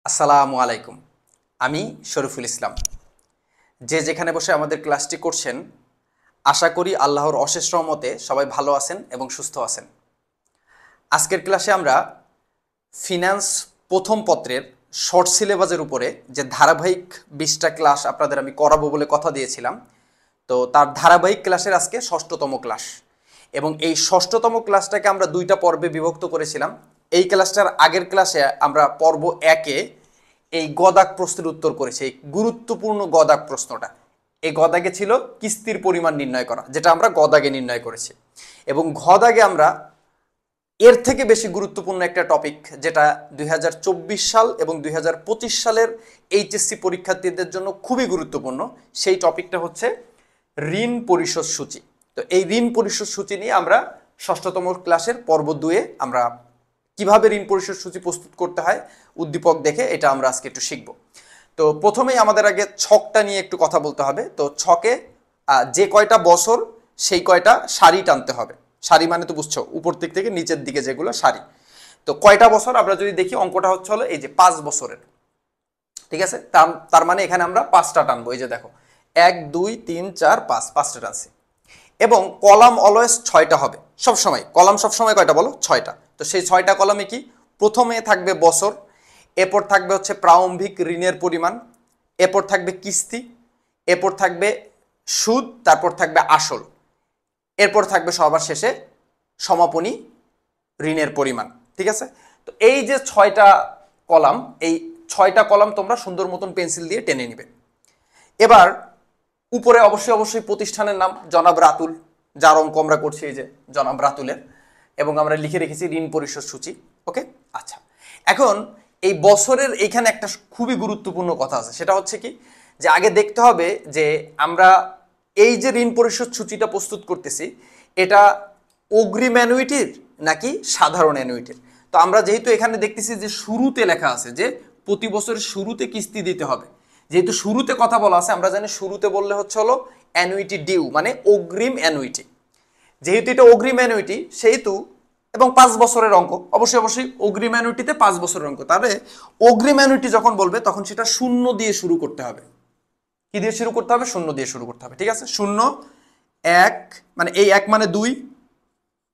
আসসালামু আলাইকুম। আমি শরীফুল ইসলাম। যে যেখানে বসে আমাদের ক্লাসটি করছেন, আশা করি আল্লাহর অশেষ রহমতে সবাই ভালো আছেন এবং সুস্থ আছেন। আজকের ক্লাসে আমরা ফিন্যান্স প্রথম পত্রের শর্ট সিলেবাসের উপরে যে ধারাবাহিক 20টা ক্লাস আপনাদের আমি করাবো বলে কথা দিয়েছিলাম, তো তার ধারাবাহিক ক্লাসের আজকে ষষ্ঠতম ক্লাস। এবং এই ষষ্ঠতম ক্লাসটাকে আমরা দুইটা পর্বে বিভক্ত করেছিলাম। এই ক্লাসটার আগের ক্লাসে আমরা পর্ব 1-এ এই গদাক প্রশ্নের উত্তর করেছি, এই গুরুত্বপূর্ণ গদাক প্রশ্নটা। এই গদাগে ছিল কিস্তির পরিমাণ নির্ণয় করা, যেটা আমরা গদাগে নির্ণয় করেছি। এবং ঘদাগে আমরা এর থেকে বেশি গুরুত্বপূর্ণ একটা টপিক, যেটা 2024 সাল এবং 2025 সালের এইচএসসি পরীক্ষার্থীদের জন্য খুবই গুরুত্বপূর্ণ। সেই টপিকটা হচ্ছে ঋণ পরিশোধ সূচি। তো এই ঋণ পরিশোধ সূচি নিয়ে আমরা ষষ্ঠতম ক্লাসের পর্ব 2-এ আমরা কিভাবে ঋণ পরিশোধ সূচি প্রস্তুত করতে হয় উদ্দীপক দেখে এটা আমরা আজকে একটু শিখব। তো প্রথমেই আমাদের আগে ছকটা নিয়ে একটু কথা বলতে হবে। তো ছকে যে কয়টা বছর সেই কয়টা সারি টানতে হবে। সারি মানে তো বুঝছো, উপর দিক থেকে নিচের দিকে যেগুলো সারি। তো কয়টা বছর আমরা যদি দেখি, অঙ্কটা হচ্ছে হলো এই যে 5 বছরের, ঠিক আছে। তার মানে এখানে আমরা 5টা টানবো। এই যে দেখো 1 2 3 4 5, 5টা টানছি। এবং কলাম অলওয়েজ 6টা হবে সবসময়। কলাম সবসময় কয়টা বলো? 6টা। তো সেই 6টা কলামে কি, প্রথমে থাকবে বছর, এরপর থাকবে হচ্ছে প্রারম্ভিক ঋণের পরিমাণ, এরপর থাকবে কিস্তি, এরপর থাকবে সুদ, তারপর থাকবে আসল, এরপর থাকবে সবার শেষে সমাপনী ঋণের পরিমাণ, ঠিক আছে। তো এই যে 6টা কলাম, এই 6টা কলাম তোমরা সুন্দর মতন পেন্সিল দিয়ে টেনে নিবে। এবার উপরে অবশ্যই প্রতিষ্ঠানের নাম জনাব রাতুল, যার অঙ্ক আমরা করছি এই যে জনাব রাতুলের, এবং আমরা লিখে রেখেছি ঋণ পরিশোধ সূচি। ওকে, আচ্ছা। এখন এই বছরের এইখানে একটা খুবই গুরুত্বপূর্ণ কথা আছে, সেটা হচ্ছে কি, যে আগে দেখতে হবে যে আমরা এই যে ঋণ পরিশোধ সূচিটা প্রস্তুত করতেছি, এটা অগ্রিম অ্যানুইটির নাকি সাধারণ অ্যানুইটির। তো আমরা যেহেতু এখানে দেখতেছি যে শুরুতে লেখা আছে যে প্রতি বছরের শুরুতে কিস্তি দিতে হবে, যেহেতু শুরুতে কথা বলা আছে, আমরা জানি শুরুতে বললে হচ্ছে হলো অ্যানুইটি ডিউ, মানে অগ্রিম অ্যানুইটি। যেহেতু এটা অগ্রিম অ্যানুইটি সেহেতু, এবং 5 বছরের অঙ্ক, অবশ্যই অগ্রিম অ্যানুইটিতে 5 বছরের অঙ্ক, তাহলে অগ্রিম অ্যানুইটি যখন বলবে তখন সেটা 0 দিয়ে শুরু করতে হবে। কি দিয়ে শুরু করতে হবে? 0 দিয়ে শুরু করতে হবে, ঠিক আছে। 0 1 মানে এই 1 মানে 2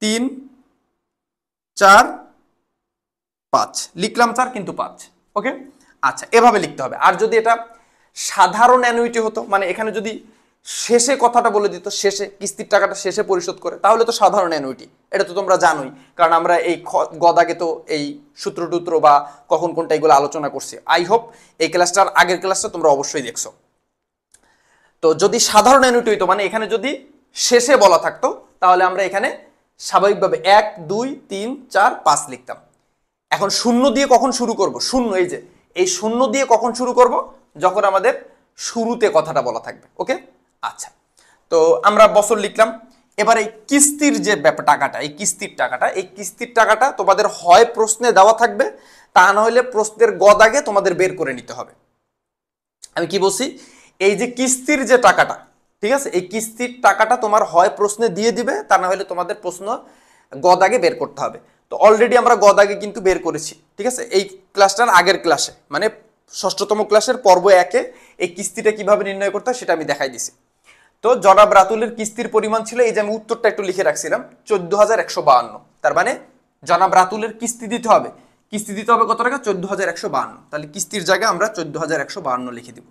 3 4 5, লিখলাম 4 কিন্তু 5। ওকে, আচ্ছা, এভাবে লিখতে হবে। আর যদি এটা সাধারণ অ্যানুইটি হতো, মানে এখানে যদি শেষে কথাটা বলে দিত, শেষে কিস্তির টাকাটা শেষে পরিশোধ করে, তাহলে তো সাধারণ অ্যানুইটি। এটা তো তোমরা জানোই, কারণ আমরা এই গদাগে তো এই সূত্র বা কখন কোনটা এগুলো আলোচনা করছি। আই হোপ এই ক্লাসটার আগের ক্লাসটা তোমরা অবশ্যই দেখছো। তো যদি সাধারণ অ্যানুইটি হইতো, মানে এখানে যদি শেষে বলা থাকতো, তাহলে আমরা এখানে স্বাভাবিকভাবে 1 2 3 4 5 লিখতাম। এখন 0 দিয়ে কখন শুরু করব? 0, এই যে এই 0 দিয়ে কখন শুরু করব? যখন আমাদের শুরুতে কথাটা বলা থাকবে। ওকে, আচ্ছা। তো আমরা বছর লিখলাম। এবার এই কিস্তির যে টাকাটা, এই কিস্তির টাকাটা তোমাদের হয় প্রশ্নে দেওয়া থাকবে, তা না হলে প্রশ্নের গদাগে তোমাদের বের করে নিতে হবে। আমি কি বলছি, এই যে কিস্তির যে টাকাটা, ঠিক আছে, এই কিস্তির টাকাটা তোমার হয় প্রশ্নে দিয়ে দিবে, তা না হলে তোমাদের প্রশ্ন গদাগে বের করতে হবে। তো অলরেডি আমরা গদাগে কিন্তু বের করেছি, ঠিক আছে, এই ক্লাসটার আগের ক্লাসে, মানে ষষ্ঠতম ক্লাসের পর্ব 1-এ এই কিস্তিটা কিভাবে নির্ণয় করতে হয় সেটা আমি দেখাই দিছি। তো জনাব রাতুলের কিস্তির পরিমাণ ছিল, এই যে আমি উত্তরটা একটু লিখে রাখছিলাম, 14,152। তার মানে জনাব রাতুলের কিস্তি দিতে হবে কত টাকা? 14,152। তাহলে কিস্তির জায়গায় আমরা 14,152 লিখে দিব।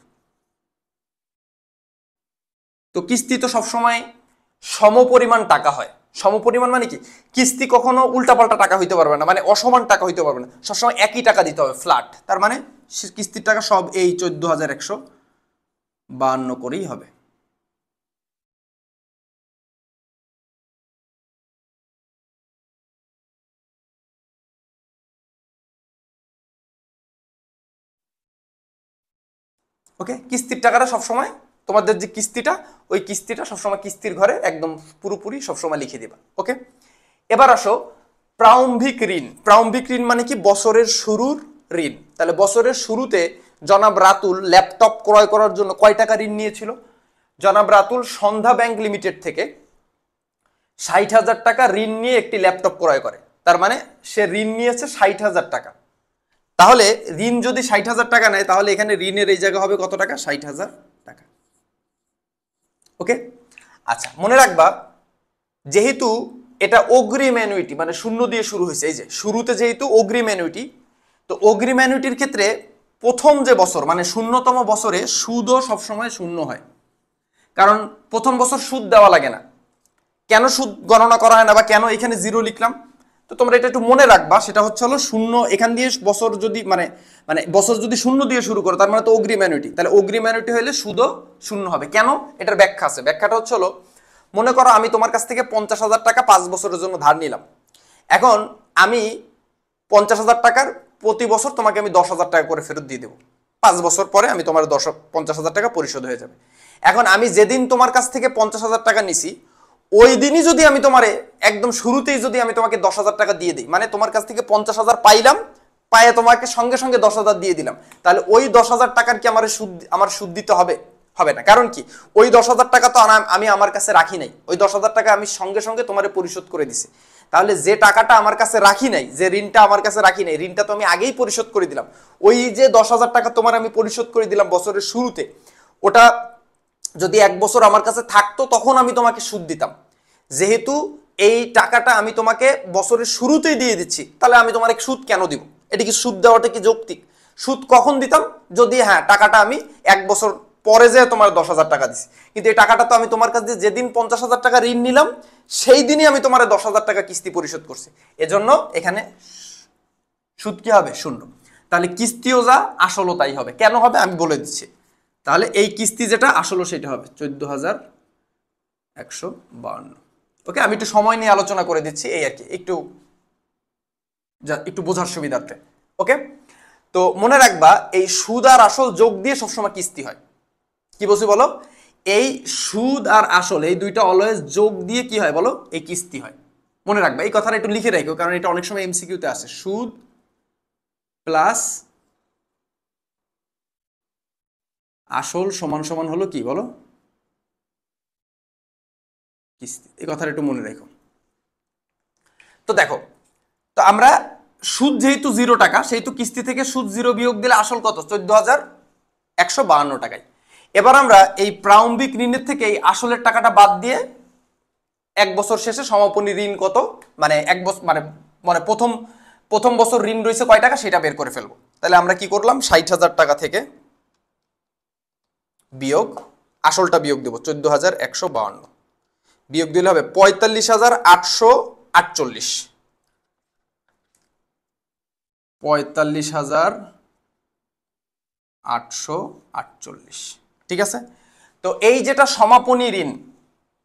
তো কিস্তি তো সবসময় সমপরিমাণ টাকা হয়। সমপরিমাণ মানে কি, কিস্তি কখনো উল্টাপাল্টা টাকা হইতে পারবে না, মানে অসমান টাকা হইতে পারবে না, সবসময় একই টাকা দিতে হবে, ফ্ল্যাট। তার মানে কিস্তির টাকা সব এই 14,152 করেই হবে। ওকে, কিস্তির টাকাটা সবসময় তোমাদের যে কিস্তিটা, ওই কিস্তিটা সবসময় কিস্তির ঘরে একদম পুরোপুরি সবসময় লিখে দিবা। ওকে, এবার আসো প্রারম্ভিক ঋণ মানে কি, বছরের শুরুর ঋণ। তাহলে বছরের শুরুতে জনাব রাতুল ল্যাপটপ ক্রয় করার জন্য কয় টাকা ঋণ নিয়েছিল? জনাব রাতুল সন্ধ্যা ব্যাংক লিমিটেড থেকে 60,000 টাকা ঋণ নিয়ে একটি ল্যাপটপ ক্রয় করে। তার মানে সে ঋণ নিয়েছে 60,000 টাকা। তাহলে ঋণ যদি 60,000 টাকা নেয় তাহলে এখানে ঋণের এই জায়গা হবে কত টাকা? 60,000 টাকা। ওকে, আচ্ছা মনে রাখবা যেহেতু এটা অগ্রিম অ্যানুইটি মানে শূন্য দিয়ে শুরু হয়েছে, এই যে শুরুতে যেহেতু অগ্রিম অ্যানুইটি, তো অগ্রিম অ্যানুইটির ক্ষেত্রে প্রথম যে বছর মানে শূন্যতম বছরে সুদও সবসময় শূন্য হয়, কারণ প্রথম বছর সুদ দেওয়া লাগে না। কেন সুদ গণনা করা হয় না বা কেন এখানে জিরো লিখলাম, তো তোমরা এটা একটু মনে রাখবা। সেটা হচ্ছে হলো শূন্য এখান দিয়ে বছর যদি মানে মানে বছর যদি শূন্য দিয়ে শুরু করো তার মানে তো অগ্রিম অ্যানুইটি, তাহলে অগ্রিম অ্যানুইটি হলে সুদও শূন্য হবে। কেন? এটার ব্যাখ্যা আছে। ব্যাখ্যাটা হচ্ছে হলো, মনে করো আমি তোমার কাছ থেকে 50,000 টাকা 5 বছরের জন্য ধার নিলাম। এখন আমি 50,000 টাকার প্রতি বছর তোমাকে আমি 10,000 টাকা করে ফেরত দিয়ে দেবো। 5 বছর পরে আমি তোমার 50,000 টাকা পরিশোধ হয়ে যাবে। এখন আমি যেদিন তোমার কাছ থেকে 50,000 টাকা নিছি ওই দিনই যদি আমি তোমারে একদম শুরুতেই যদি আমি তোমাকে 10,000 টাকা দিয়ে দিই, মানে তোমার কাছ থেকে 50,000 পাইলাম, পায়ে তোমাকে সঙ্গে সঙ্গে 10,000 দিয়ে দিলাম, তাহলে ওই 10,000 টাকার কি আমার সুদ দিতে হবে? হবে না। কারণ কি, ওই 10,000 টাকা তো আমি আমার কাছে রাখি নাই, ওই 10,000 টাকা আমি সঙ্গে সঙ্গে তোমারে পরিশোধ করে দিছি। তাহলে যে টাকাটা আমার কাছে রাখি নাই, যে ঋণটা আমার কাছে রাখি নাই, ঋণটা তো আমি আগেই পরিশোধ করে দিলাম। ওই যে 10,000 টাকা তোমার আমি পরিশোধ করে দিলাম বছরের শুরুতে, ওটা যদি 1 বছর আমার কাছে থাকতো তখন আমি তোমাকে সুদ দিতাম। যেহেতু এই টাকাটা আমি তোমাকে বছরের শুরুতেই দিয়ে দিচ্ছি, তাহলে আমি তোমার সুদ কেন দিব? এটা কি সুদ দেওয়াটা কি যৌক্তিক? সুদ কখন দিতাম? যদি হ্যাঁ টাকাটা আমি 1 বছর পরে যে তোমার 10,000 টাকা দিছি, কিন্তু এই টাকাটা তো আমি তোমার কাছে যেদিন 50,000 টাকা ঋণ নিলাম সেই দিনই আমি তোমার 10,000 টাকা কিস্তি পরিশোধ করছি। এজন্য এখানে সুদ কি হবে? শূন্য। তাহলে কিস্তিও যা আসলও তাই হবে। কেন হবে আমি বলে দিচ্ছি। তাহলে এই কিস্তি যেটা আসলও সেটা হবে 14,152। ওকে, আমি একটু সময় নিয়ে আলোচনা করে দিচ্ছি এই আর কি, একটু বোঝার সুবিধার্থে। ওকে, তো মনে রাখবা এই সুদ আর আসল যোগ দিয়ে সবসময় কিস্তি হয়। কি বলছি বলো? এই সুদ আর আসল এই দুইটা অলওয়েজ যোগ দিয়ে কি হয় বলো? এই কিস্তি হয়। মনে রাখবা এই কথাটা একটু লিখে রাখো, কারণ এটা অনেক সময় এমসিকিউতে আসে। সুদ প্লাস আসল সমান সমান হলো কি বলো? কিস্তি। এই কথাটা একটু মনে রাখো। তো দেখো, তো আমরা সুদ যেহেতু 0 টাকা, সেহেতু কিস্তি থেকে সুদ 0 বিয়োগ দিলে আসল কত? 14,152 টাকায়। এবার আমরা এই প্রারম্ভিক ঋণের থেকে এই আসলের টাকাটা বাদ দিয়ে 1 বছর শেষে সমাপনী ঋণ কত, মানে 1 বছর মানে মানে প্রথম বছর ঋণ রয়েছে কয় টাকা সেটা বের করে ফেলবো। তাহলে আমরা কি করলাম? 60,000 টাকা থেকে বিয়োগ আসলটা বিয়োগ দেবো 14,152, বিয়োগ দিলে হবে 45,848, 45,848। ঠিক আছে, তো এই যেটা সমাপনী ঋণ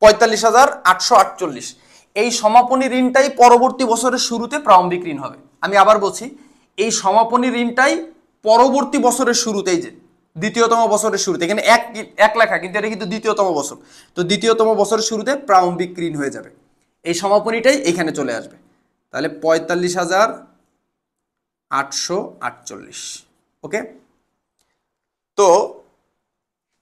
45,848, এই সমাপনী ঋণটাই পরবর্তী বছরের শুরুতে প্রারম্ভিক ঋণ হবে। আমি আবার বলছি, এই সমাপনী ঋণটাই পরবর্তী বছরের শুরুতেই, যে দ্বিতীয়তম বছরের শুরুতে, এখানে এক লেখা কিন্তু এটা কিন্তু দ্বিতীয়তম বছর, তো দ্বিতীয়তম বছরের শুরুতে প্রারম্ভিক ঋণ হয়ে যাবে। এই সমাপনীটাই এখানে চলে আসবে। তাহলে 45,848। ওকে, তো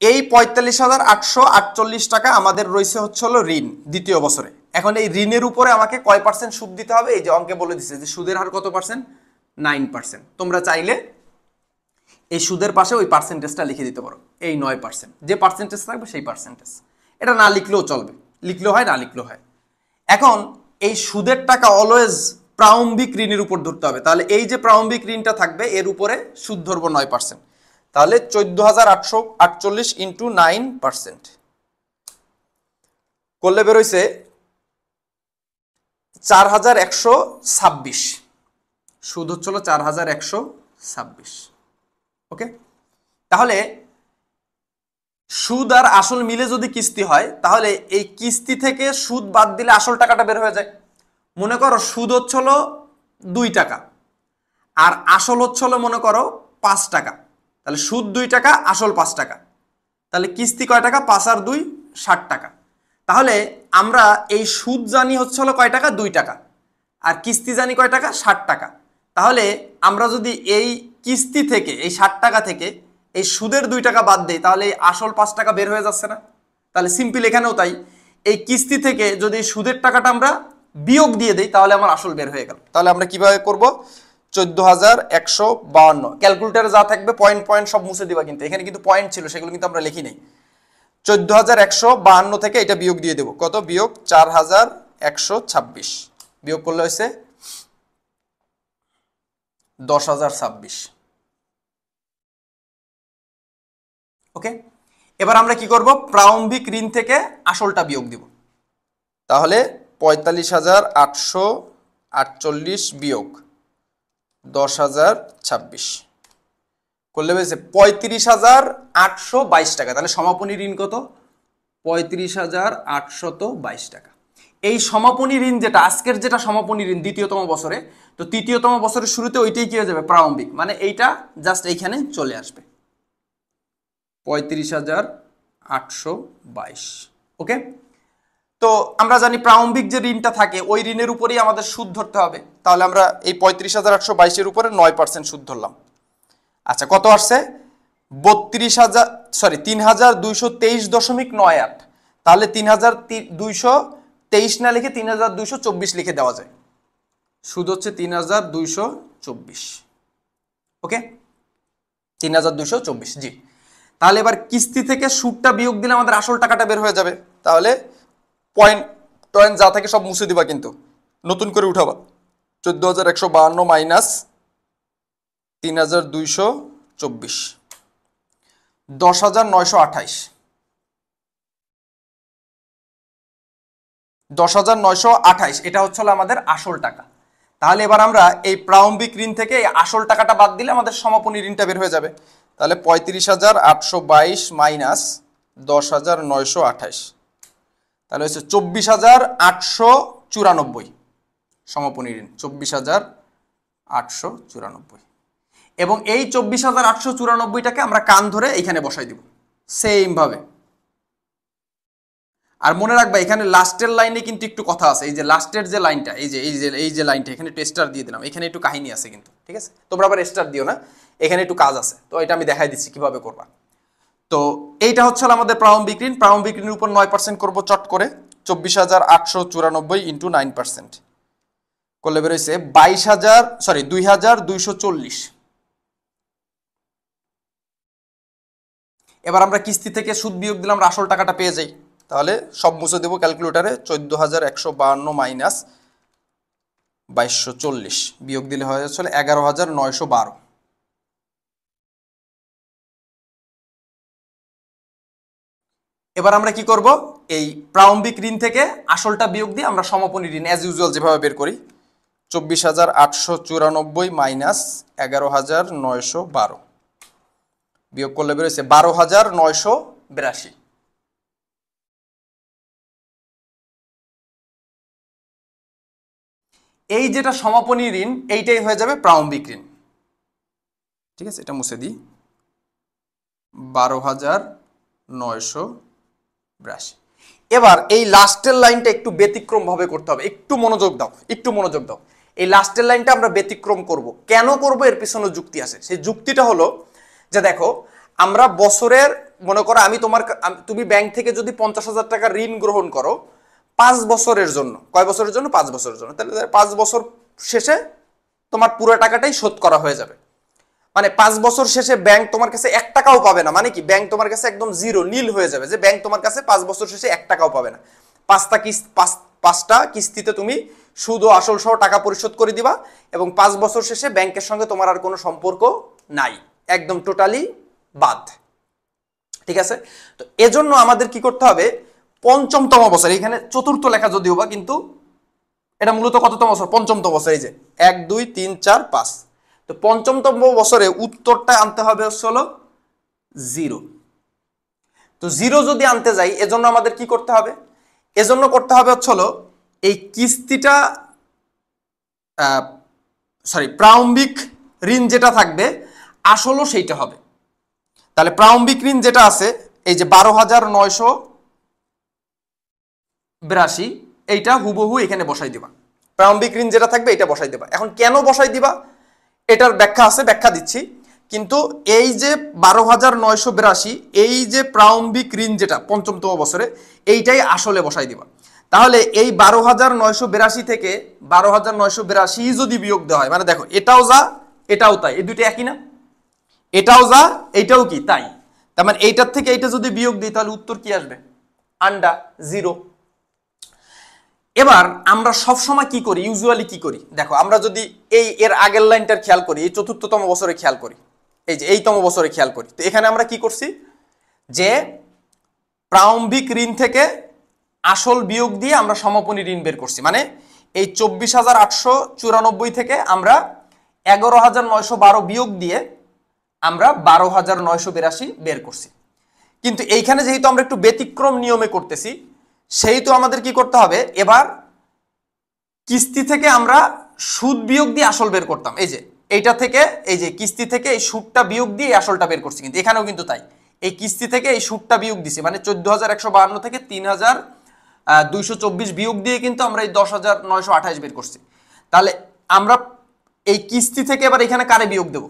এই 45,848 টাকা আমাদের রয়েছে হচ্ছে হলো ঋণ দ্বিতীয় বছরে। এখন এই ঋণের উপরে আমাকে কয় পার্সেন্ট সুদ দিতে হবে? এই যে অঙ্কে বলে দিচ্ছে যে সুদের হার কত পার্সেন্ট? 9%। তোমরা চাইলে এই সুদের পাশে ওই পার্সেন্টেজটা লিখে দিতে পারো, এই 9%। যে পার্সেন্টেজ থাকবে সেই পার্সেন্টেজ। এটা না লিখলেও চলবে, লিখলেও হয় না লিখলেও হয়। এখন এই সুদের টাকা অলওয়েজ প্রারম্ভিক ঋণের উপর ধরতে হবে। তাহলে এই যে প্রারম্ভিক ঋণটা থাকবে এর উপরে সুদ ধরবো 9%। তাহলে 14,848 ইন্টু 9% করলে বেরোইছে 4,126। সুদ হচ্ছিল 4,126। ওকে, তাহলে সুদ আর আসল মিলে যদি কিস্তি হয় তাহলে এই কিস্তি থেকে সুদ বাদ দিলে আসল টাকাটা বের হয়ে যায়। মনে করো সুদ হচ্ছিল 2 টাকা আর আসল হচ্ছিল মনে করো 5 টাকা, তাহলে সুদ 2 টাকা আসল 5 টাকা, তাহলে কিস্তি কয় টাকা? 5 আর 2 60 টাকা। তাহলে আমরা এই সুদ জানি হচ্ছে হলো কয় টাকা? 2 টাকা, আর কিস্তি জানি কয় টাকা? 60 টাকা। তাহলে আমরা যদি এই কিস্তি থেকে এই 60 টাকা থেকে এই সুদের 2 টাকা বাদ দেই তাহলে এই আসল 5 টাকা বের হয়ে যাচ্ছে না? তাহলে সিম্পল এখানেও তাই, এই কিস্তি থেকে যদি সুদের টাকাটা আমরা বিয়োগ দিয়ে দিই তাহলে আমার আসল বের হয়ে গেল। তাহলে আমরা কিভাবে করব? 14,152। ক্যালকুলেটারে যা থাকবে পয়েন্ট পয়েন্ট সব মুছে দিবা, কিন্তু এখানে কিন্তু পয়েন্ট ছিল, সেগুলো কিন্তু আমরা লিখি নাই। 14,152 থেকে এটা বিয়োগ দিয়ে দেবো, কত? বিয়োগ 4,126, বিয়োগ করলে হয়েছে 10,026। ওকে, এবার আমরা কি করব? প্রারম্ভিক ঋণ থেকে আসলটা বিয়োগ দিব। তাহলে 45,848 বিয়োগ 10,026 করলে হয়েছে 35,822 টাকা। তাহলে সমাপনী ঋণ কত? 35,822 টাকা। এই সমাপনী ঋণ যেটা আজকের যেটা সমাপনী ঋণ দ্বিতীয়তম বছরে, তো তৃতীয়তম বছরের শুরুতে ওইটাই কি হয়ে যাবে? প্রারম্ভিক, মানে এইটা জাস্ট এইখানে চলে আসবে 35,822। ওকে, তো আমরা জানি প্রারম্ভিক যে ঋণটা থাকে ওই ঋণের উপরেই আমাদের সুদ ধরতে হবে। তাহলে আমরা এই 35,822 উপরে 9% সুদ ধরলাম। আচ্ছা, কত আসছে? 3,223.98। তাহলে 3,223 না লিখে 3,224 লিখে দেওয়া যায়। সুদ হচ্ছে 3,224। ওকে, 3,224। জি, তাহলে এবার কিস্তি থেকে সুদটা বিয়োগ দিলে আমাদের আসল টাকাটা বের হয়ে যাবে। তাহলে পয়েন্ট টয়েন্ট যা থাকে সব মুছে দিবা, কিন্তু নতুন করে উঠাবা। 14,152 মাইনাস 3,224, 10,928। 10,928 এটা হচ্ছে আমাদের আসল টাকা। তাহলে এবার আমরা এই প্রারম্ভিক ঋণ থেকে এই আসল টাকাটা বাদ দিলে আমাদের সমাপনী ঋণটা বের হয়ে যাবে। তাহলে 35,822 মাইনাস 10,928, তাহলে হচ্ছে 24,894 সমাপনী ঋণ, 24,894। এবং এই 24,894টাকে আমরা কান ধরে এখানে বসাই দিব সেম ভাবে। আর মনে রাখবা এখানে লাস্টের লাইনে কিন্তু একটু কথা আছে। এই যে লাস্টের যে লাইনটা, এই যে লাইনটা, এখানে একটু স্টার দিয়ে দিলাম, এখানে একটু কাহিনী আছে কিন্তু, ঠিক আছে? তোমরা আবার স্টার দিও না, এখানে একটু কাজ আছে, তো এটা আমি দেখাই দিচ্ছি কিভাবে করবা। তো এইটা হচ্ছে আমাদের প্রারম্ভিক ঋণ। প্রারম্ভিক ঋণের উপর 9% করবো চট করে। 24,894 ইন্টু 9% করলে বেরোইছে 2,240। এবার আমরা কিস্তি থেকে সুদ বিয়োগ দিলাম, আমরা আসল টাকাটা পেয়ে যাই। তাহলে সব মুছে দেবো ক্যালকুলেটারে। 14,152 মাইনাস 2,240 বিয়োগ দিলে হয়ে যাচ্ছে 11,912। এবার আমরা কি করব? এই প্রারম্ভিক ঋণ থেকে আসলটা বিয়োগ দিয়ে আমরা সমাপনী ঋণ অ্যাজ ইউজুয়াল যেভাবে বের করি। 24,894 মাইনাস 11,912 বিয়োগ করলে বেরোচ্ছে 12,982। এই যেটা সমাপনী ঋণ এইটাই হয়ে যাবে প্রারম্ভিক ঋণ। ঠিক আছে, এটা মুছে দিই। 12,982। এবার এই লাস্টের লাইনটা একটু ব্যতিক্রম ভাবে করতে হবে। একটু মনোযোগ দাও, একটু মনোযোগ দাও। এই লাস্টের লাইনটা আমরা ব্যতিক্রম করব। কেন করব? এর পিছনে যুক্তি আছে। সেই যুক্তিটা হলো যে দেখো, আমরা বছরের, মনে করো তুমি ব্যাংক থেকে যদি 50,000 টাকা ঋণ গ্রহণ করো 5 বছরের জন্য। কয় বছরের জন্য? 5 বছরের জন্য। তাহলে 5 বছর শেষে তোমার পুরো টাকাটাই শোধ করা হয়ে যাবে। মানে 5 বছর শেষে ব্যাংক তোমার কাছে 1 টাকাও পাবে না। মানে কি? ব্যাংক তোমার কাছে একদম জিরো, নীল হয়ে যাবে, যে ব্যাংক তোমার কাছে 5 বছর শেষে 1 টাকাও পাবে না। 5টা কিস্তিতে তুমি সুদ ও আসল সহ টাকা পরিশোধ করে দিবা, এবং 5 বছর শেষে ব্যাংকের সঙ্গে তোমার আর কোনো সম্পর্ক নাই, একদম টোটালি বাদ। ঠিক আছে? তো এজন্য আমাদের কি করতে হবে? পঞ্চমতম বছর, এখানে চতুর্থ লেখা যদিও বা, কিন্তু এটা মূলত কততম বছর? পঞ্চমতম বছর। এই যে 1 2 3 4 5, তো পঞ্চমতম বছরে উত্তরটা আনতে হবে হলো 0। তো 0 যদি আনতে যাই, এজন্য আমাদের কি করতে হবে? এজন্য করতে হবে হলো এই কিস্তিটা, প্রারম্ভিক ঋণ যেটা থাকবে আসলও সেইটা হবে। তাহলে প্রারম্ভিক ঋণ যেটা আছে এই যে 12,982, এইটা হুবহু এখানে বসাই দিবা। প্রারম্ভিক ঋণ যেটা থাকবে এটা বসাই দিবা। এখন কেন বসাই দিবা এটার ব্যাখ্যা আছে, ব্যাখ্যা দিচ্ছি। কিন্তু এই যে 12,982, এই যে প্রারম্ভিক ঋণ যেটা পঞ্চমতম বছরে, এইটাই আসলে বসাই দিবা। তাহলে এই 12,982 থেকে 12,982 যদি বিয়োগ দেওয়া হয়, মানে দেখো এটাও যা এটাও তাই, এই দুটো একই না, এটাও যা এইটাও কি তাই, তার মানে এইটার থেকে এইটা যদি বিয়োগ দিই তাহলে উত্তর কি আসবে? আন্ডা 0। এবার আমরা সব সময় কি করি, ইউজুয়ালি কি করি, দেখো আমরা যদি এর আগের লাইনটার খেয়াল করি, এই চতুর্থতম বছরে খেয়াল করি, এই যে এইতম বছরে খেয়াল করি, তো এখানে আমরা কি করছি যে প্রারম্ভিক ঋণ থেকে আসল বিয়োগ দিয়ে আমরা সমাপনী ঋণ বের করছি, মানে এই 24,894 থেকে আমরা 11,912 বিয়োগ দিয়ে আমরা 12,982 বের করছি। কিন্তু এইখানে যেহেতু আমরা একটু ব্যতিক্রম নিয়মে করতেছি, সেহেতু আমাদের কি করতে হবে, এবার কিস্তি থেকে আমরা সুদ বিয়োগ দিয়ে আসল বের করতাম, এই যে এইটা থেকে এই যে কিস্তি থেকে এই সুদটা বিয়োগ দিয়ে আসলটা বের করছি, কিন্তু এখানেও কিন্তু তাই, এই কিস্তি থেকে এই সুদটা বিয়োগ দিছি, মানে 14,152 থেকে 3,224 বিয়োগ দিয়ে কিন্তু আমরা এই 10,928 বের করছি। তাহলে আমরা এই কিস্তি থেকে এবার এখানে কারে বিয়োগ দেব,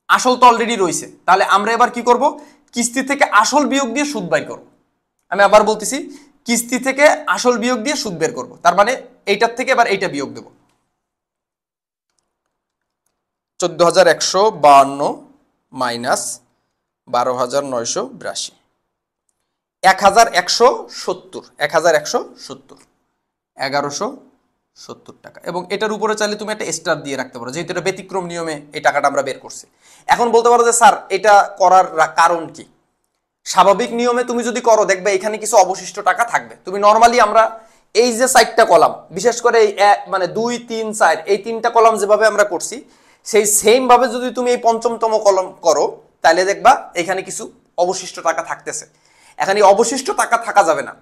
আসল তো অলরেডি রয়েছে, তাহলে আমরা এবার কি করব, কিস্তি থেকে আসল বিয়োগ দিয়ে সুদ বাই করব। আমি আবার বলতেছি, কিস্তি থেকে আসল বিয়োগ দিয়ে সুদ বের করব, তার মানে এইটার থেকে এবার এইটা বিয়োগ দেব, 14,152 মাইনাস 12,982, 1,170, 1,170 টাকা। এবং এটার উপরে চাইলে তুমি একটা স্টার দিয়ে রাখতে পারো, যেহেতু এটা ব্যতিক্রম নিয়মে এই টাকাটা আমরা বের করছি। এখন বলতে পারো যে স্যার এটা করার কারণ কি? স্বাভাবিক নিয়মে তুমি যদি করো দেখবে এখানে কিছু অবশিষ্ট টাকা থাকবে। তুমি নর্মালি আমরা এই যে 4টা কলাম, বিশেষ করে এই মানে 2, 3, 4 এই 3টা কলাম যেভাবে আমরা করছি, সেই সেম ভাবে যদি তুমি এই পঞ্চমতম কলম করো তাহলে দেখবা এখানে কিছু অবশিষ্ট টাকা থাকতেছে। এখানে অবশিষ্ট টাকা থাকা যাবে না,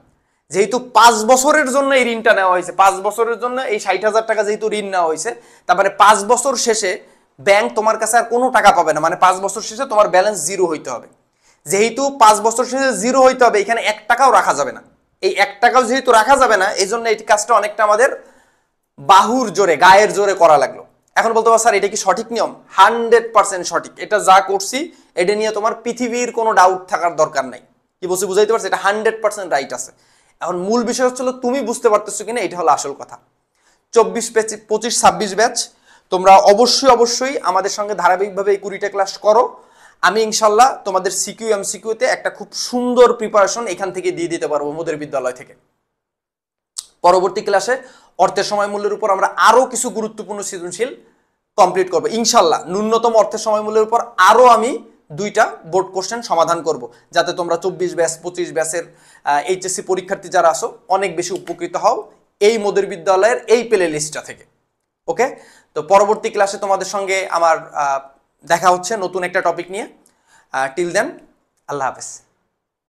যেহেতু 5 বছরের জন্য এই ঋণটা নেওয়া হয়েছে, 5 বছরের জন্য এই 60,000 টাকা যেহেতু ঋণ নেওয়া হয়েছে, তারপরে 5 বছর শেষে ব্যাংক তোমার কাছে আর কোনো টাকা পাবে না, মানে 5 বছর শেষে তোমার ব্যালেন্স 0 হইতে হবে। যেহেতু 5 বছর শেষে 0 হইতে হবে, এখানে 1 টাকাও রাখা যাবে না। এই 1 টাকাও যেহেতু রাখা যাবে না, এই জন্য এই কাজটা অনেকটা আমাদের বাহুর জোরে, গায়ের জোরে করা লাগলো। এখন বলতে পারো স্যার এটা কি সঠিক নিয়ম? 100% সঠিক। এটা যা করছি এটা নিয়ে তোমার পৃথিবীর কোনো ডাউট থাকার দরকার নাই। কি বলছি বুঝাইতে পারছি? এটা 100% রাইট আছে। এখন মূল বিষয় হচ্ছিল তুমি বুঝতে পারতেছো কিনা, এটা হলো আসল কথা। 24, 25, 26 ব্যাচ তোমরা অবশ্যই আমাদের সঙ্গে ধারাবাহিকভাবে এই 20টা ক্লাস করো। আমি ইনশাল্লাহ তোমাদের সিকিউ এমসিকিউতে একটা খুব সুন্দর প্রিপারেশন এখান থেকে দিয়ে দিতে পারবো মোদের বিদ্যালয় থেকে। পরবর্তী ক্লাসে অর্থের সময় মূল্যের উপর আমরা আরো কিছু গুরুত্বপূর্ণ সৃজনশীল কমপ্লিট করব ইনশাল্লাহ। ন্যূনতম অর্থের সময় মূল্যের উপর আরো আমি 2টা বোর্ড কোশ্চেন সমাধান করব, যাতে তোমরা 24 ব্যাচ 25 ব্যাচের এইচএসসি পরীক্ষার্থী যারা আসো অনেক বেশি উপকৃত হও এই মোদের বিদ্যালয়ের এই প্লে লিস্টটা থেকে। ওকে, তো পরবর্তী ক্লাসে তোমাদের সঙ্গে আমার দেখা হচ্ছে নতুন একটা টপিক নিয়ে। টিল দেন, আল্লাহ হাফেজ।